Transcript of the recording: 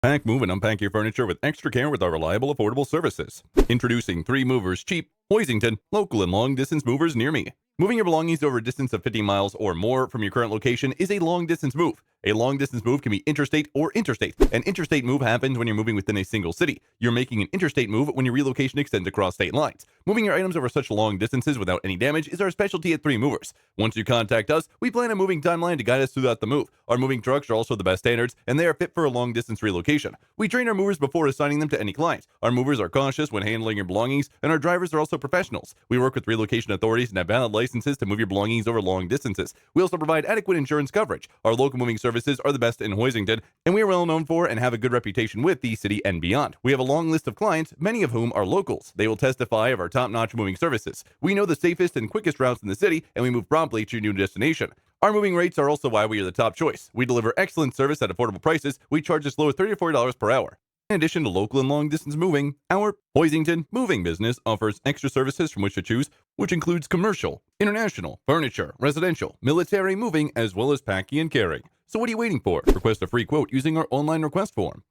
Pack, move, and unpack your furniture with extra care with our reliable, affordable services. Introducing 3 Movers Cheap, Hoisington, local and long-distance movers near me. Moving your belongings over a distance of 50 miles or more from your current location is a long-distance move. A long-distance move can be interstate or interstate. An interstate move happens when you're moving within a single city. You're making an interstate move when your relocation extends across state lines. Moving your items over such long distances without any damage is our specialty at 3 Movers. Once you contact us, we plan a moving timeline to guide us throughout the move. Our moving trucks are also the best standards, and they are fit for a long-distance relocation. We train our movers before assigning them to any client. Our movers are cautious when handling your belongings, and our drivers are also professionals. We work with relocation authorities and have valid licenses to move your belongings over long distances. We also provide adequate insurance coverage. Our local moving services are the best in Hoisington, and we are well known for and have a good reputation with the city and beyond. We have a long list of clients, many of whom are locals. They will testify of our top-notch moving services. We know the safest and quickest routes in the city, and we move promptly to your new destination. Our moving rates are also why we are the top choice. We deliver excellent service at affordable prices. We charge as low as $34 per hour. In addition to local and long-distance moving, our Hoisington moving business offers extra services from which to choose, which includes commercial, international, furniture, residential, military moving, as well as packing and carrying. So what are you waiting for? Request a free quote using our online request form.